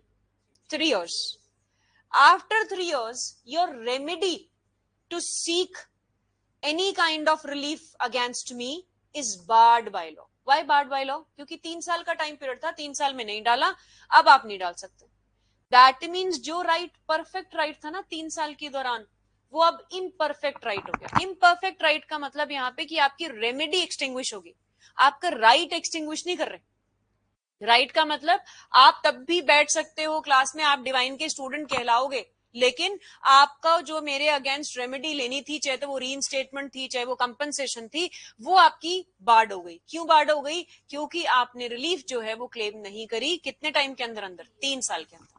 3 years. After 3 years, your remedy to seek any kind of relief against me is barred by law. Why barred by law? क्योंकि 3 साल का time period था, 3 साल में नहीं डाला, अब आप नहीं डाल सकते. दैट मीन्स जो राइट परफेक्ट राइट था ना 3 साल के दौरान, वो अब इम्परफेक्ट राइट हो गया. इम्परफेक्ट राइट का मतलब यहाँ पे कि आपकी रेमेडी एक्सटिंग्विश होगी, आपका राइट एक्सटिंग्विश नहीं कर रहे. राइट का मतलब आप तब भी बैठ सकते हो क्लास में, आप डिवाइन के स्टूडेंट कहलाओगे, लेकिन आपका जो मेरे अगेंस्ट रेमेडी लेनी थी, चाहे तो वो रीइंस्टेटमेंट थी, चाहे वो कंपनसेशन थी, वो आपकी बार्ड हो गई. क्यों बार्ड हो गई? क्योंकि आपने रिलीफ जो है वो क्लेम नहीं करी. कितने टाइम के अंदर? अंदर 3 साल के अंदर.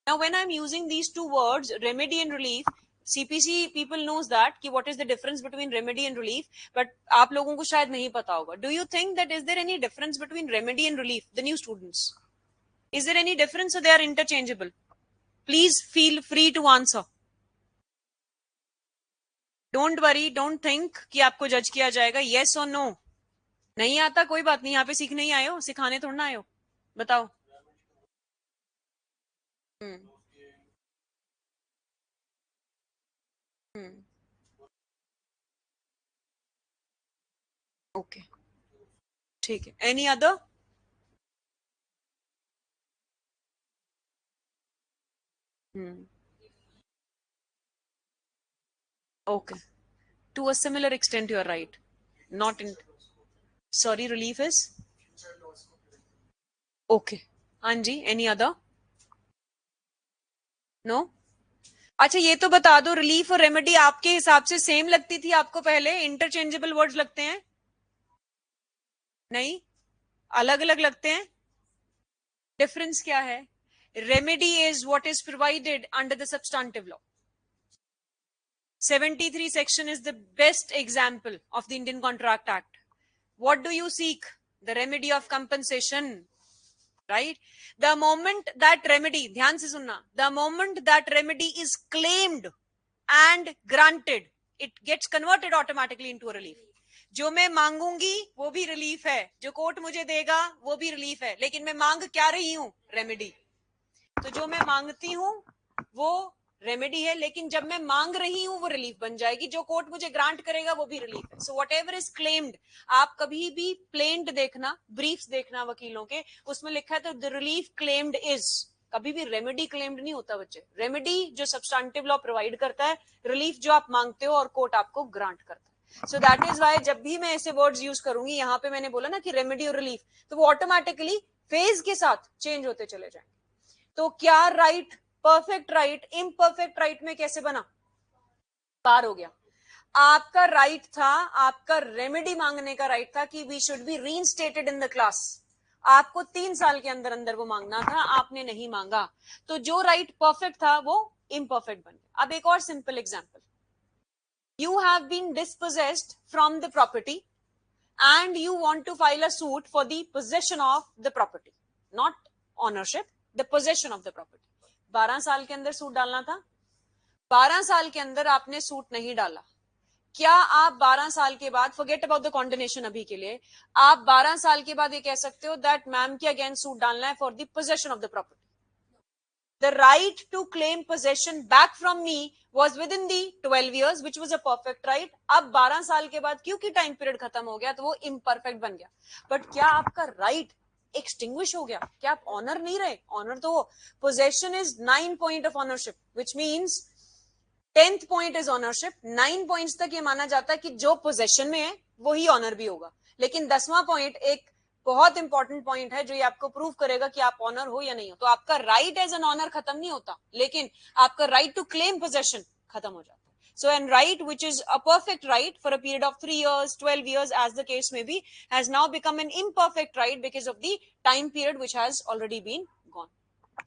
Now, when I'm using these two words, remedy and relief, CPC people knows that कि what is the difference between remedy and relief, but आप लोगों को शायद नहीं पता होगा. Do you think that is there any difference between remedy and relief, the new students? Is there any difference or they are interchangeable? Please feel free to answer. Don't worry, don't think कि आपको जज किया जाएगा. Yes or no? नहीं आता कोई बात नहीं, यहाँ पे सीखने ही आए हो, सिखाने थोड़ा ना आए हो. बताओ. हम्म. हम्म. ओके, ठीक है. Any other? Hmm. Okay. To a similar extent, you are right. Not in. Sorry, relief is? Okay. हाँ जी, any other? No? अच्छा, ये तो बता दो, रिलीफ और रेमेडी आपके हिसाब से सेम लगती थी आपको पहले, इंटरचेंजेबल वर्ड्स लगते हैं? नहीं, अलग अलग लगते हैं. डिफरेंस क्या है? Remedy is what is provided under the substantive law. 73 section is the best example of the Indian Contract Act. What do you seek? The remedy of compensation, right? The moment that remedy, ध्यान से सुनना, the moment that remedy is claimed and granted, it gets converted automatically into a relief. जो मैं मांगूंगी वो भी relief है, जो court मुझे देगा वो भी रिलीफ है, लेकिन मैं मांग क्या रही हूं? रेमेडी. तो जो मैं मांगती हूं वो रेमेडी है, लेकिन जब मैं मांग रही हूं वो रिलीफ बन जाएगी, जो कोर्ट मुझे ग्रांट करेगा वो भी रिलीफ है। So what ever is claimed, आप कभी भी प्लेन्ड देखना, ब्रीफ्स देखना वकीलों के, उसमें लिखा है तो द रिलीफ क्लेम्ड इज, कभी भी रेमेडी क्लेम्ड नहीं होता बच्चे। रेमेडी जो सब्सटेंटिव लॉ प्रोवाइड करता है, रिलीफ जो आप मांगते हो और कोर्ट आपको ग्रांट करता है। सो दैट इज वाई जब भी मैं ऐसे वर्ड्स यूज करूंगी, यहाँ पे मैंने बोला ना कि रेमेडी और रिलीफ, तो वो ऑटोमेटिकली फेज के साथ चेंज होते चले जाएंगे। तो क्या right, perfect right imperfect right में कैसे बना, पार हो गया। आपका राइट था, आपका रेमेडी मांगने का राइट था कि we should be reinstated in the class, आपको 3 साल के अंदर अंदर वो मांगना था, आपने नहीं मांगा, तो जो राइट परफेक्ट था वो इम्परफेक्ट बन गया। अब एक और simple example, you have been dispossessed from the property and you want to file a suit for the possession of the property, not ownership, the possession of the property। 12 साल के अंदर सूट डालना था, 12 साल के अंदर आपने सूट नहीं डाला। क्या आप 12 साल के बाद, फॉरगेट अबाउट द कॉन्डोनेशन अभी के लिए, आप 12 साल के बाद ये कह सकते हो दैट मैम के अगेंस्ट सूट डालना है for the possession of the property. The right to claim possession back from me was within the 12 years, which was a perfect right। अब 12 साल के बाद क्योंकि टाइम पीरियड खत्म हो गया तो वो इम्परफेक्ट बन गया। बट क्या आपका राइट एक्सटिंग्विश हो गया? क्या आप ऑनर नहीं रहे? ऑनर तो possession is 9 point of ownership, which means 10th point is ownership. 9 points तक ये माना जाता है कि जो पोजेशन में है वही ऑनर भी होगा, लेकिन 10वां पॉइंट एक बहुत इंपॉर्टेंट पॉइंट है जो ये आपको प्रूव करेगा कि आप ऑनर हो या नहीं हो। तो आपका राइट एज एन ऑनर खत्म नहीं होता, लेकिन आपका राइट टू क्लेम पोजेशन खत्म हो जाता है। So an right which is a perfect right for a period of 3 years, 12 years as the case may be, has now become an imperfect right because of the time period which has already been gone।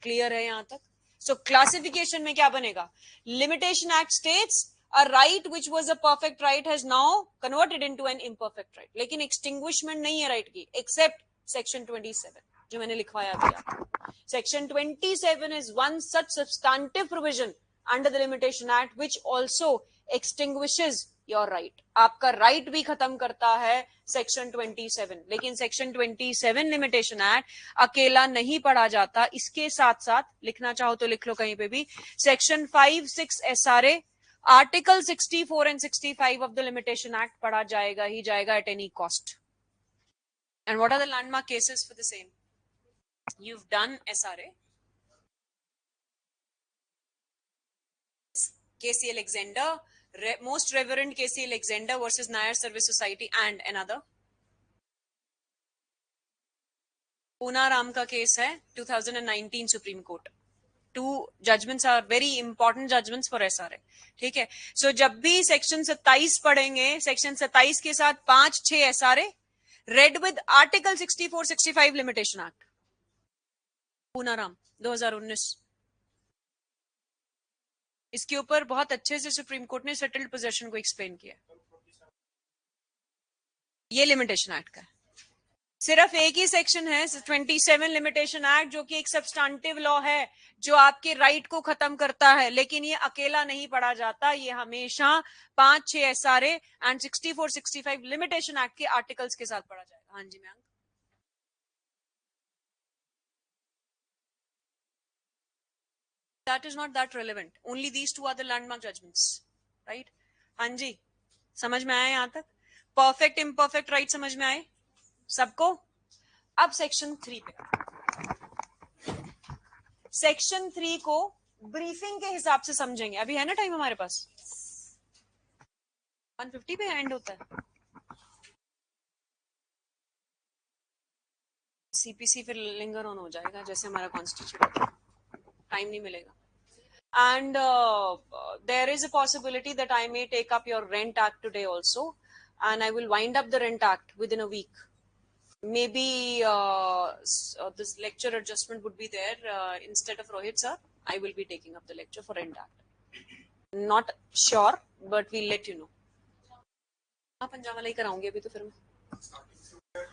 Clear है यहाँ तक? So classification में क्या बनेगा? Limitation Act states a right which was a perfect right has now converted into an imperfect right। लेकिन extinguishment नहीं है right की, except section 27 जो मैंने लिखवाया अभी आपको। Section 27 is one such substantive provision under the Limitation Act which also extinguishes your right. आपका राइट भी खत्म करता है सेक्शन 27, लेकिन सेक्शन 27 लिमिटेशन एक्ट अकेला नहीं पढ़ा जाता, इसके साथ साथ लिखना चाहो तो लिख लो कहीं पे भी, section 5-6 SRA, article 64 and 65 of the limitation act पढ़ा जाएगा ही जाएगा at any cost. And what are the landmark cases for the same? You've done SRA, KC Alexander, Most Reverend KC Alexander versus Nair Service Society and another। Poona Ram का case है 2019 supreme court. 2 judgments are very important judgments for SRA। ठीक है, सो जब भी section 27 पढ़ेंगे, section 27 के साथ 5-6 SRA read with article 64-65 limitation act. Poona Ram 2019, इसके ऊपर बहुत अच्छे से सुप्रीम कोर्ट ने सेटल्ड पोजेशन को एक्सप्लेन किया। ये लिमिटेशन एक्ट का है, सिर्फ एक ही सेक्शन है 27 लिमिटेशन एक्ट जो कि एक सब्सटेंटिव लॉ है जो आपके राइट को खत्म करता है, लेकिन ये अकेला नहीं पढ़ा जाता, ये हमेशा 5-6 SRA एंड 64-65 लिमिटेशन एक्ट के आर्टिकल्स के साथ पढ़ा जाएगा। हाँ जी ma'am, that is not that relevant, only these 2 are the landmark judgments, right? हाँ जी, समझ में आया यहाँ तक? परफेक्ट इम्परफेक्ट राइट समझ में आए सबको? अब सेक्शन 3 पे, सेक्शन 3 को ब्रीफिंग के हिसाब से समझेंगे। अभी है ना टाइम हमारे पास, 150 पे एंड होता है। सीपीसी फिर लिंगर ऑन हो जाएगा जैसे हमारा कॉन्स्टिट्यूशन, टाइम नहीं मिलेगा। And there is a possibility that I may take up your rent act today also, and I will wind up the rent act within a week. Maybe this lecture adjustment would be there instead of Rohit sir. I will be taking up the lecture for rent act. Not sure, but we'll let you know. हाँ, पंजाब वाला ही कराऊंगी अभी तो। फिर मैं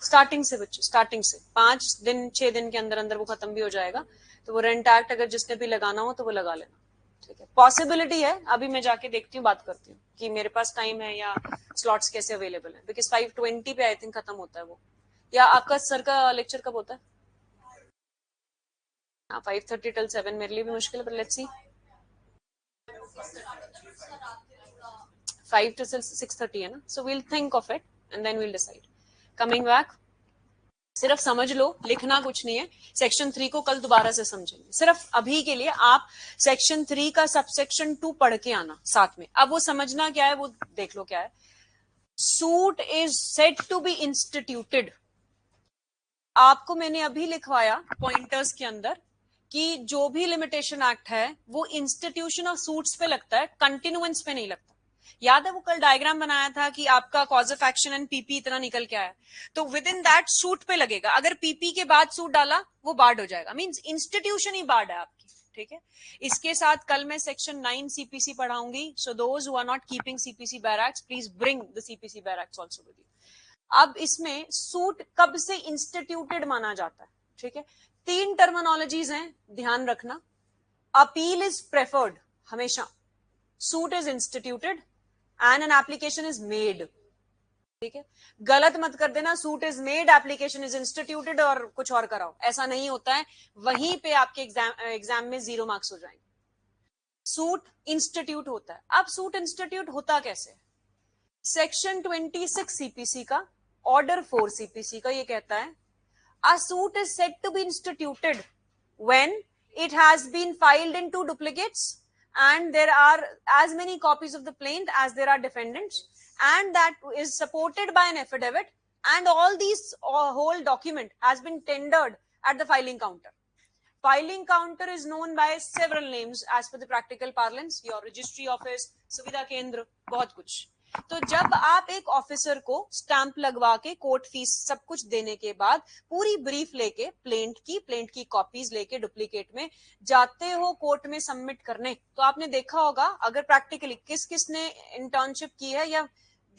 starting से बच्चे, starting से 5-6 दिन के अंदर अंदर वो खत्म भी हो जाएगा। तो वो रेंट एक्ट अगर जिसने भी लगाना हो तो वो लगा लेना, ठीक है? पॉसिबिलिटी है, अभी मैं जाके देखती हूँ, बात करती हूँ कि मेरे पास टाइम है या स्लॉट्स कैसे अवेलेबल है, बिकॉज 5:20 पे आई थिंक खत्म होता है वो। या आपका सर का लेक्चर कब होता है? 5:30 till 7 मेरे लिए भी मुश्किल है, पर लेट्स सी. 5 to 6:30 है ना, so we'll think of it and then we'll decide. Coming back, सिर्फ समझ लो, लिखना कुछ नहीं है. सेक्शन 3 को कल दोबारा से समझेंगे. सिर्फ अभी के लिए आप सेक्शन 3 का सबसेक्शन 2 पढ़ के आना साथ में. अब वो समझना क्या है वो देख लो क्या है. Suit is said to be instituted. आपको मैंने अभी लिखवाया पॉइंटर्स के अंदर कि जो भी लिमिटेशन एक्ट है वो इंस्टीट्यूशन ऑफ सूट्स पे लगता है, कंटिन्यूएंस पे नहीं लगता. याद है वो कल डायग्राम बनाया था कि आपका cause of action and PP इतना निकल के आया, तो विद इन दैट सूट पे लगेगा. अगर पीपी के बाद सूट डाला वो बार्ड हो जाएगा, मींस इंस्टीट्यूशन ही बार्ड है आपकी. ठीक है. इसके साथ कल मैं सेक्शन 9 सीपीसी पढ़ाऊंगी. So those who are not keeping CPC bare acts, please bring the CPC bare acts also with you. अब इसमें सूट कब से इंस्टीट्यूटेड माना जाता है. ठीक है. 3 टर्मिनोलॉजीज हैं, ध्यान रखना. अपील इज प्रेफर्ड हमेशा, suit is instituted and an application is made. ठीक है. गलत मत कर देना, suit is made, application is instituted और कुछ और कराओ. ऐसा नहीं होता है. वहीं पे आपके एग्जाम में 0 मार्क्स हो जाएंगे. सूट इंस्टीट्यूट होता है. अब सूट इंस्टीट्यूट होता कैसे? सेक्शन 26 सीपीसी का, ऑर्डर 4 सीपीसी का ये कहता है a suit is said to be instituted when it has been filed in 2 duplicates and there are as many copies of the plaintiff as there are defendants, and that is supported by an affidavit, and all these whole document has been tendered at the filing counter. Filing counter is known by several names as per the practical parlance, your registry office, सुविधा केंद्र, बहुत कुछ. तो जब आप एक officer को stamp लगवा के कोर्ट फीस सब कुछ देने के बाद पूरी ब्रीफ लेके प्लेंट की कॉपीज लेके डुप्लीकेट में जाते हो कोर्ट में सबमिट करने, तो आपने देखा होगा अगर प्रैक्टिकली किसने इंटर्नशिप की है या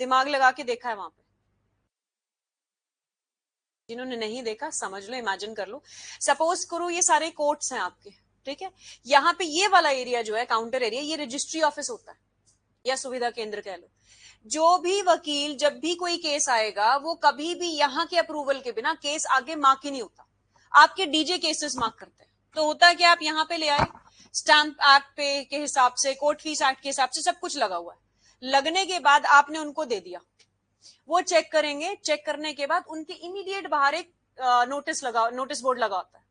दिमाग लगा के देखा है वहां पे. जिन्होंने नहीं देखा समझ लो, इमेजिन कर लो. सपोज करो ये सारे कोर्ट्स हैं आपके. ठीक है. यहाँ पे ये वाला एरिया जो है काउंटर एरिया, ये रजिस्ट्री ऑफिस होता है या सुविधा केंद्र कह लो. जो भी वकील जब भी कोई केस आएगा वो कभी भी यहाँ के अप्रूवल के बिना केस आगे मार्क ही नहीं होता. आपके डीजे केसेस मार्क करते हैं. तो होता है कि आप यहाँ पे ले आए, स्टैंप एक्ट पे के हिसाब से, कोर्ट फीस एक्ट के हिसाब से सब कुछ लगा हुआ है. लगने के बाद आपने उनको दे दिया, वो चेक करेंगे. चेक करने के बाद उनके इमीडिएट बाहर एक नोटिस बोर्ड लगा होता है.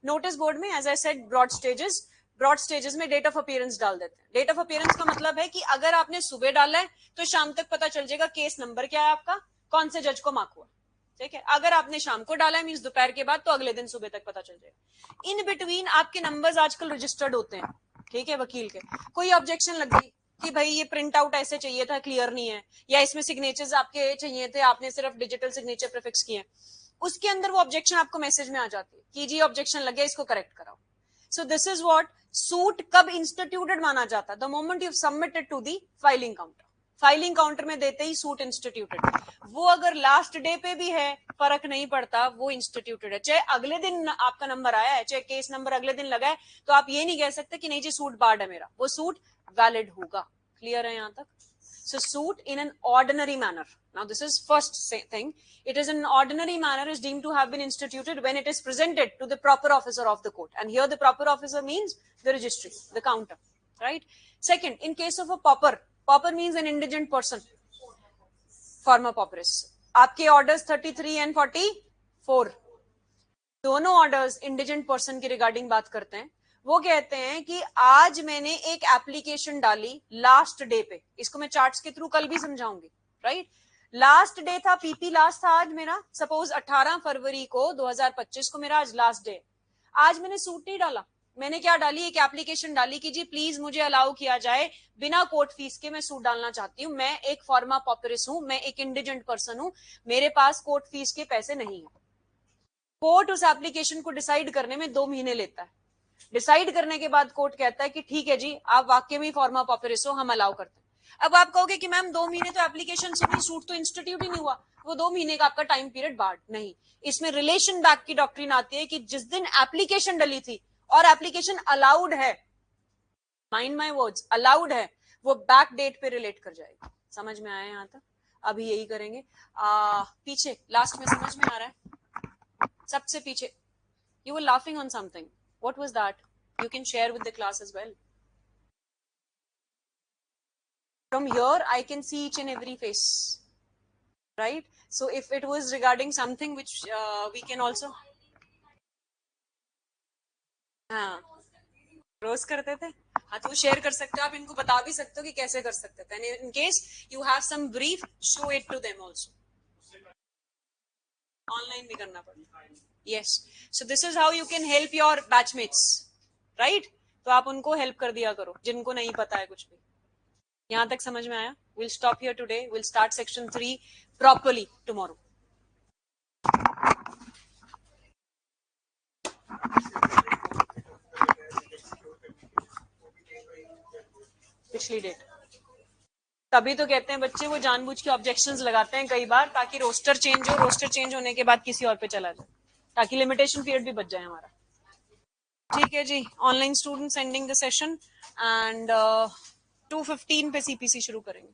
नोटिस बोर्ड में as I said broad stages में डेट ऑफ अपीयरेंस डाल देते हैं. डेट ऑफ अपीयरेंस का मतलब है कि अगर आपने सुबह डाला है तो शाम तक पता चल जाएगा केस नंबर क्या है आपका, कौन से जज को मार्क हुआ. ठीक है. अगर आपने शाम को डाला है मींस दोपहर के बाद, तो अगले दिन सुबह तक पता चल जाएगा. इन बिटवीन आपके नंबर्स आजकल रजिस्टर्ड होते हैं. ठीक है. वकील के कोई ऑब्जेक्शन लग गई कि भाई ये प्रिंट आउट ऐसे चाहिए था, क्लियर नहीं है, या इसमें सिग्नेचर्स आपके चाहिए थे, आपने सिर्फ डिजिटल सिग्नेचर प्रीफिक्स किए, उसके अंदर वो ऑब्जेक्शन आपको मैसेज में आ जाती है कि जी ऑब्जेक्शन लगे, इसको करेक्ट कराओ. So this is what suit कब इंस्टीट्यूटेड माना जाता है. The moment you submitted to the filing counter. Filing counter में देते ही सूट इंस्टीट्यूटेड. वो अगर लास्ट डे पे भी है फर्क नहीं पड़ता, वो इंस्टीट्यूटेड है. चाहे अगले दिन आपका नंबर आया है, चाहे केस नंबर अगले दिन लगा है, तो आप ये नहीं कह सकते कि नहीं जी सूट बार्ड है मेरा, वो सूट वैलिड होगा. क्लियर है यहां तक? So suit in an ordinary manner. Now this is first thing. It is in an ordinary manner is deemed to have been instituted when it is presented to the proper officer of the court. And here the proper officer means the registry, the counter, right? Second, in case of a pauper means an indigent person. Forma pauperis. आपके orders 33 and 44. दोनों orders indigent person के regarding बात करते हैं. वो कहते हैं कि आज मैंने एक एप्लीकेशन डाली लास्ट डे पे, इसको मैं चार्ट्स के थ्रू कल भी समझाऊंगी. राइट. लास्ट डे था, पीपी लास्ट था आज मेरा. सपोज 18 फरवरी को 2025 को मेरा आज लास्ट डे. आज मैंने सूट नहीं डाला, मैंने क्या डाली, एक एप्लीकेशन डाली कि जी प्लीज मुझे अलाउ किया जाए, बिना कोर्ट फीस के मैं सूट डालना चाहती हूँ, मैं एक फॉर्मा पॉपुलरिस हूँ, मैं एक इंडिजेंट पर्सन हूँ, मेरे पास कोर्ट फीस के पैसे नहीं है. कोर्ट उस एप्लीकेशन को डिसाइड करने में 2 महीने लेता है. डिसाइड करने के बाद कोर्ट कहता है कि ठीक है जी आप वाकई में फॉर्मा पॉपुलरिस हो, हम अलाउ करते हैं. अब आप कहोगे कि मैम 2 महीने तो एप्लीकेशन सुनी, सूट तो इंस्टीट्यूट ही नहीं हुआ, वो 2 महीने का आपका टाइम पीरियड बार्ड नहीं. इसमें रिलेशन बैक की डॉक्ट्रिन आती है कि जिस दिन एप्लीकेशन डली थी और एप्लीकेशन अलाउड है, माइंड माई वर्ड्स, अलाउड है, वो बैक डेट पे रिलेट कर जाएगी. समझ में आया यहां तक? अभी यही करेंगे. पीछे लास्ट में समझ में आ रहा है? सबसे पीछे you were laughing on something. What was that? You can share with the class as well. From here, I can see each and every face, right? So if it was regarding something which we can also, हाँ, रोज करते थे, हाँ तो share कर सकते हो आप, इनको बता भी सकते हो कि कैसे कर सकते थे. In case you have some brief, show it to them also. Online भी करना पड़ता है. Yes. So this is how you can help your batchmates, right? तो आप उनको हेल्प कर दिया करो जिनको नहीं पता है कुछ भी. यहाँ तक समझ में आया? We'll stop here today. We'll start section 3 properly tomorrow. पिछली डेट तभी तो कहते हैं बच्चे वो जानबूझ के ऑब्जेक्शंस लगाते हैं कई बार, ताकि रोस्टर चेंज होने के बाद किसी और पे चला जाए, ताकि लिमिटेशन पीरियड भी बच जाए हमारा. ठीक है जी. Online students ending the session and 2:15 पे सीपीसी शुरू करेंगे.